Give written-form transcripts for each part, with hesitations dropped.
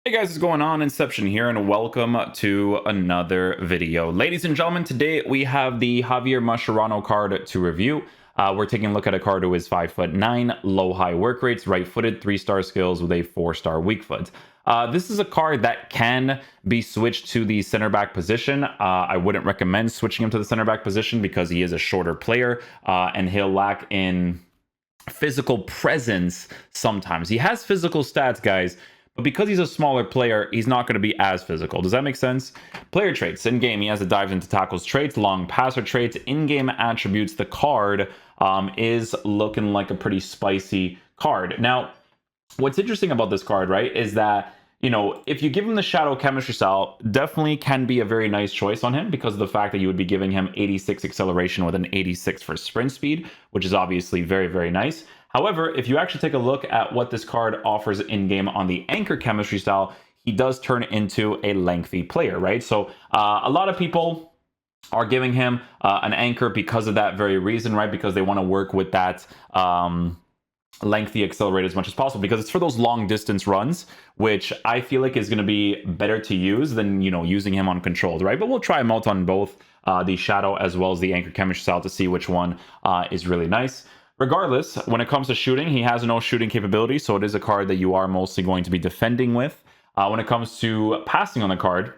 Hey guys, what's going on? Inception here, and welcome to another video. Ladies and gentlemen, today we have the Javier Mascherano card to review. We're taking a look at a card who is 5'9", low-high work rates, right-footed, 3-star skills with a 4-star weak foot. This is a card that can be switched to the center back position. I wouldn't recommend switching him to the center back position because he is a shorter player and he'll lack in physical presence sometimes. He has physical stats, guys, but because he's a smaller player, he's not going to be as physical. Does that make sense? Player traits. In-game, he has a dives into tackles traits, long passer traits, in-game attributes. The card is looking like a pretty spicy card. Now, what's interesting about this card, right, is that, you know, if you give him the Shadow Chemistry style, definitely can be a very nice choice on him because of the fact that you would be giving him 86 acceleration with an 86 for sprint speed, which is obviously very, very nice. However, if you actually take a look at what this card offers in-game on the Anchor Chemistry style, he does turn into a lengthy player, right? So a lot of people are giving him an Anchor because of that very reason, right? Because they want to work with that lengthy accelerate as much as possible because it's for those long distance runs, which I feel like is going to be better to use than, you know, using him on controlled, right? But we'll try him out on both the Shadow as well as the Anchor Chemistry style to see which one is really nice. Regardless, when it comes to shooting, he has no shooting capability, so it is a card that you are mostly going to be defending with. When it comes to passing on the card,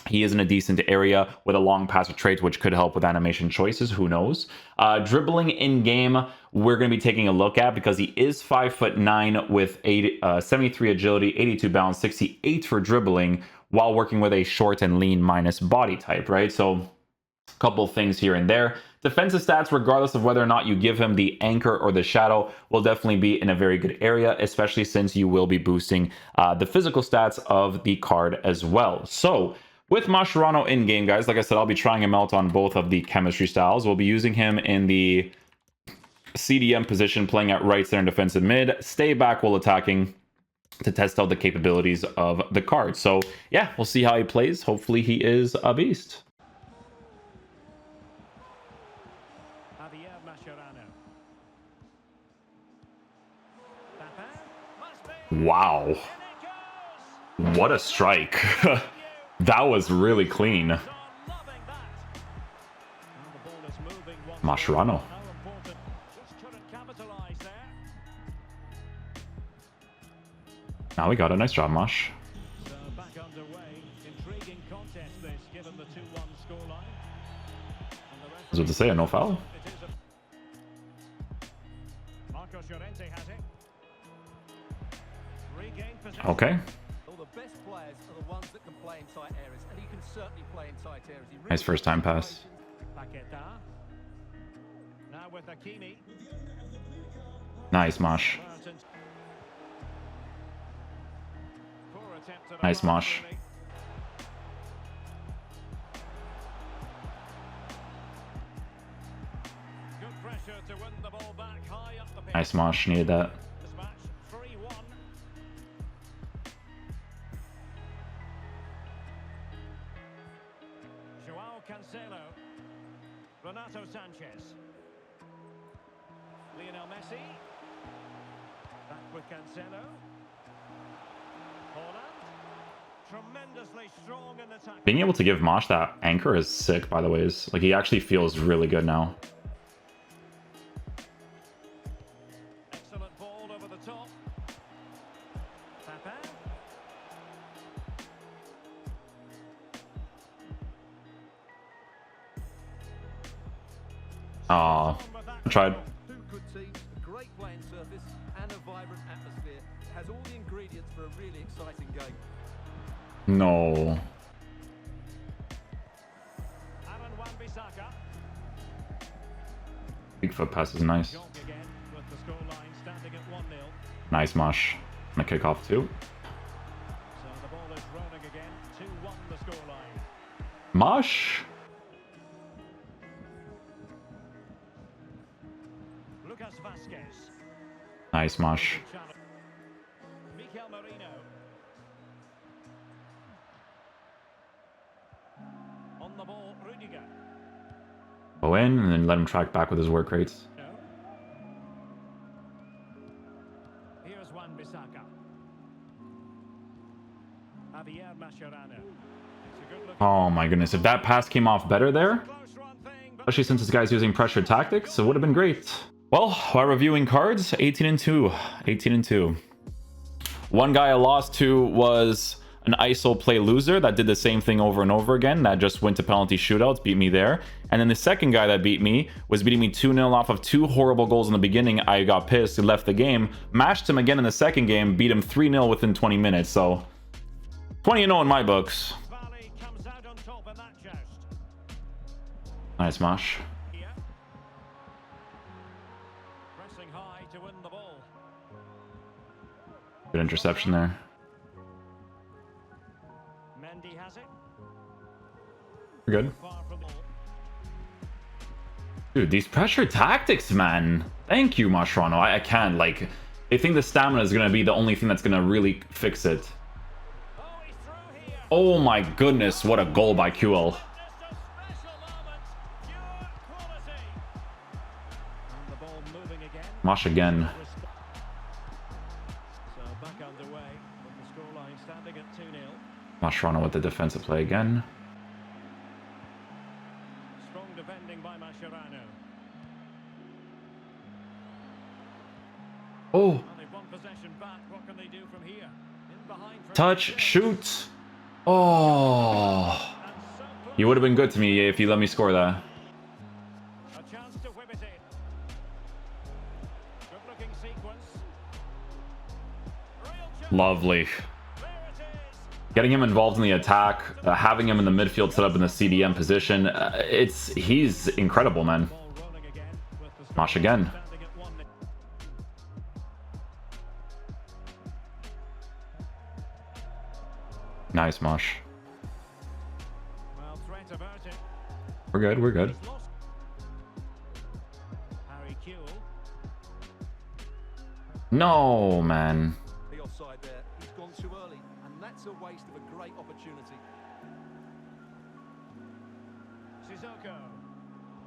he is in a decent area with a long passer trait, which could help with animation choices. Who knows? Dribbling in game, we're going to be taking a look at because he is 5'9" with 73 agility, 82 balance, 68 for dribbling, while working with a short and lean minus body type, right? So a couple things here and there. Defensive stats, regardless of whether or not you give him the Anchor or the Shadow, will definitely be in a very good area, especially since you will be boosting the physical stats of the card as well. So with Mascherano in-game, guys, like I said, I'll be trying him out on both of the chemistry styles. We'll be using him in the CDM position, playing at right center defensive mid, stay back while attacking to test out the capabilities of the card. So yeah, we'll see how he plays. Hopefully he is a beast. Wow. What a strike. That was really clean. Mascherano. Now we got a nice job, Mash. I was about to say, a no foul. Okay. Nice first time pass. Nice Mosh. Nice Mosh. Nice Mosh, needed that. Messi. Back with Cancelo. Tremendously strong in attack. Being able to give Mosh that Anchor is sick, by the way. Like, he actually feels really good now. Excellent ball over the top. Papa. Aw, I tried. Great playing surface and a vibrant atmosphere. It has all the ingredients for a really exciting game. No. Big foot pass is nice. Nice Mosh. Gonna kick off too. Mosh. Nice Mosh. Go in and then let him track back with his work rates. Here's Wan-Bissaka. Javier Mascherano. It's a good look. Oh my goodness, if that pass came off better there, Close run thing, but especially since this guy's using pressure tactics, it would have been great. Well, while reviewing cards, 18-2, 18-2. One guy I lost to was an ISO play loser that did the same thing over and over again, that just went to penalty shootouts, beat me there. And then the second guy that beat me was beating me 2-0 off of 2 horrible goals in the beginning. I got pissed and left the game, matched him again in the second game, beat him 3-0 within 20 minutes. So 20-0 in my books. Valley comes out on top in that joust. Nice Mosh. Here. Pressing high to win the ball. Good interception there. Mendy has it. We're good. Far from the ball. Dude, these pressure tactics, man. Thank you, Mascherano. I can't, like... I think the stamina is going to be the only thing that's going to really fix it. Oh, he's through here. Oh my goodness, what a goal by QL. Just a special moment. Pure quality. And the ball moving again. Mosh again. So back underway with the scoreline standing at 2-0. Mascherano with the defensive play again. Strong defending by Mascherano. Oh, Well, they've won possession back. What can they do from here? In behind for touch, shoot. Oh. And so close. You would have been good to me if you let me score that. A chance to whip it in. Good looking sequence. Real chance. Lovely. There it is. Getting him involved in the attack, having him in the midfield set up in the CDM position, he's incredible, man. Ball rolling again with the Mosh again. standing at 1-0. Nice, Mosh. Well, threat averted. We're good, we're good. He's lost. Harry Kewell. No, man. The offside there. He's gone too early, and that's a waste of a great opportunity. Sissoko.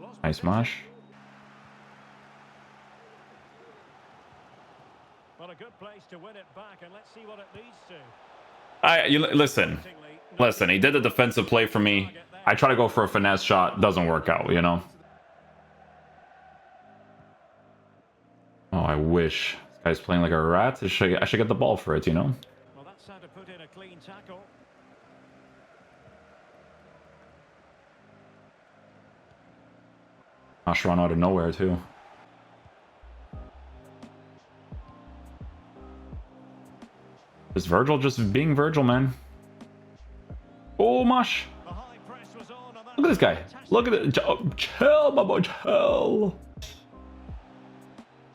Lost Nice, possession. Mosh. Well, a good place to win it back, and let's see what it leads to. Listen, he did the defensive play for me. I try to go for a finesse shot, doesn't work out, you know? Oh, I wish. This guy's playing like a rat. I should get the ball for it, you know? Well, that's how to put in a clean tackle. Mascherano out of nowhere, too. Is Virgil just being Virgil, man? Oh, Mosh. The high press was on, and that Look at this guy. fantastic. Look at it. Oh, chill, my boy, chill.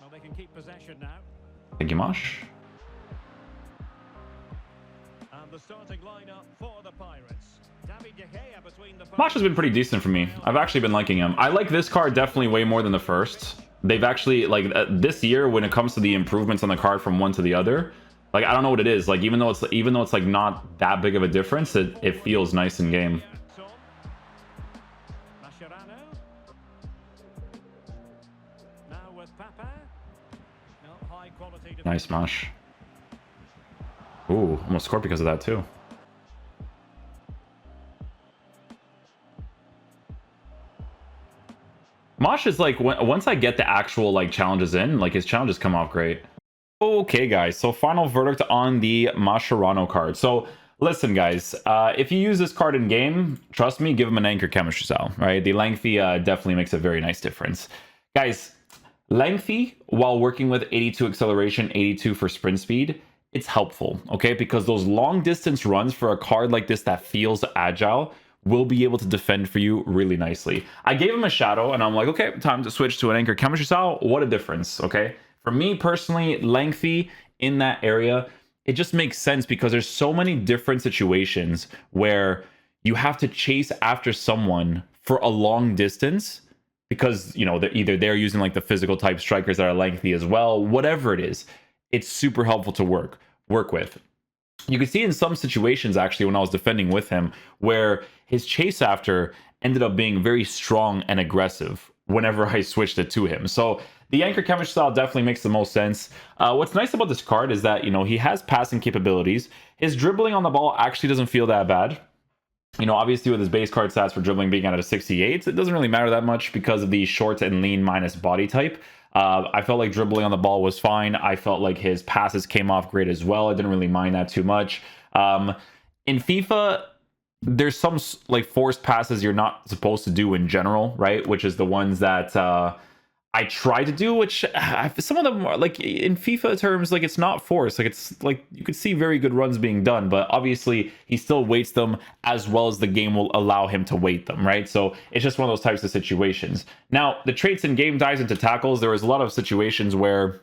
Well, they can keep possession now. Thank you, Mosh. And the starting lineup for the Pirates. David De Gea between the Mosh has been pretty decent for me. I've actually been liking him. I like this card definitely way more than the first. They've actually, like, this year, when it comes to the improvements on the card from one to the other, like, I don't know what it is. Like, even though it's like not that big of a difference, it feels nice in game. Son. Mascherano. Now with Papa. No, high quality Nice, defending. Mosh. Ooh, almost scored because of that, too. Mosh is like, once I get the actual, like, challenges in, like, his challenges come off great. Okay, guys, so final verdict on the Mascherano card. So, listen, guys, if you use this card in game, trust me, give him an anchor chemistry cell, right? The lengthy definitely makes a very nice difference. Guys, lengthy, while working with 82 acceleration, 82 for sprint speed, it's helpful, okay? Because those long distance runs for a card like this that feels agile will be able to defend for you really nicely. I gave him a shadow, and I'm like, okay, time to switch to an anchor chemistry cell. What a difference, okay? For me personally, lengthy in that area, it just makes sense because there's so many different situations where you have to chase after someone for a long distance because, you know, they're using like the physical type strikers that are lengthy as well. Whatever it is, it's super helpful to work with. You can see in some situations, actually, when I was defending with him, where his chase after ended up being very strong and aggressive whenever I switched it to him. So the anchor chemistry style definitely makes the most sense. What's nice about this card is that, you know, he has passing capabilities. His dribbling on the ball actually doesn't feel that bad. You know, obviously with his base card stats for dribbling being at a 68, it doesn't really matter that much because of the short and lean minus body type. I felt like dribbling on the ball was fine. I felt like his passes came off great as well. I didn't really mind that too much. In FIFA, there's some like forced passes you're not supposed to do in general, right? Which is the ones that I try to do, which some of them are like in FIFA terms, like it's not forced. Like it's like you could see very good runs being done, but obviously he still weights them as well as the game will allow him to weight them, right? So it's just one of those types of situations. Now, the traits in game dives into tackles. There was a lot of situations where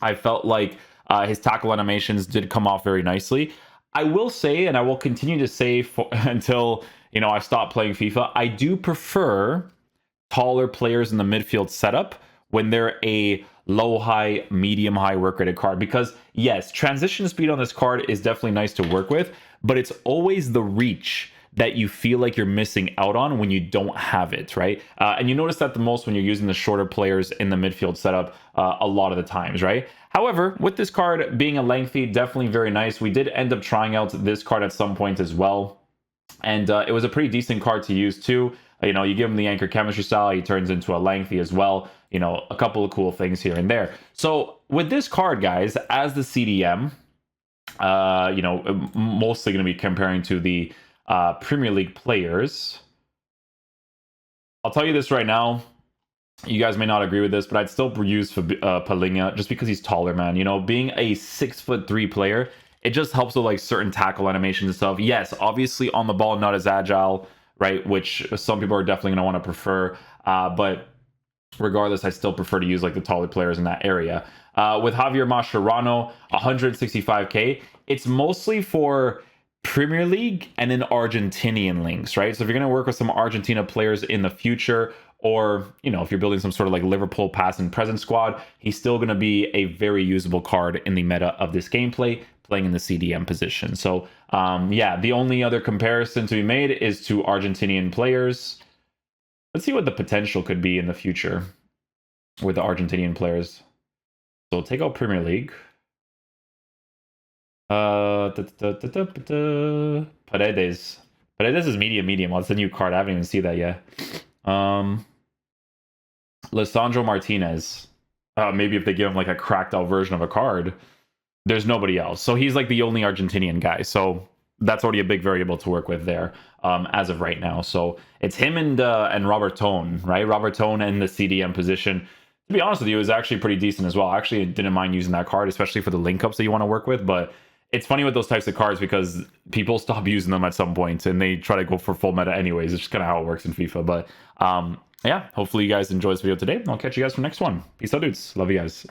I felt like his tackle animations did come off very nicely. I will say, and I will continue to say until, you know, I stop playing FIFA, I do prefer taller players in the midfield setup when they're a low high medium high work rated card, because yes, transition speed on this card is definitely nice to work with, but it's always the reach that you feel like you're missing out on when you don't have it, right? And you notice that the most when you're using the shorter players in the midfield setup a lot of the times, right? However, with this card being a lengthy, definitely very nice. We did end up trying out this card at some point as well, and it was a pretty decent card to use too. You know, you give him the anchor chemistry style, he turns into a lengthy as well. You know, a couple of cool things here and there. So with this card, guys, as the CDM, you know, mostly going to be comparing to the Premier League players. I'll tell you this right now. You guys may not agree with this, but I'd still use Palinha just because he's taller, man. You know, being a 6'3" player, it just helps with like certain tackle animations and stuff. Yes, obviously on the ball, not as agile, right? Which some people are definitely going to want to prefer. But regardless, I still prefer to use like the taller players in that area. With Javier Mascherano, 165k, it's mostly for Premier League and then Argentinian links, right? So if you're going to work with some Argentina players in the future, or, you know, if you're building some sort of like Liverpool past and present squad, he's still going to be a very usable card in the meta of this gameplay, playing in the CDM position. So yeah, the only other comparison to be made is to Argentinian players. Let's see what the potential could be in the future with the Argentinian players. So take out Premier League. Paredes. Paredes is medium. Well, it's a new card. I haven't even seen that yet. Lisandro Martinez. Maybe if they give him like a cracked out version of a card, there's nobody else. So he's like the only Argentinian guy. So that's already a big variable to work with there as of right now. So it's him and Robert Tone, right? Robert Tone in the CDM position. To be honest with you, is actually pretty decent as well. I actually didn't mind using that card, especially for the link ups that you want to work with. But it's funny with those types of cards because people stop using them at some point and they try to go for full meta anyways. It's just kind of how it works in FIFA. But yeah, hopefully you guys enjoyed this video today. I'll catch you guys for the next one. Peace out, dudes. Love you guys.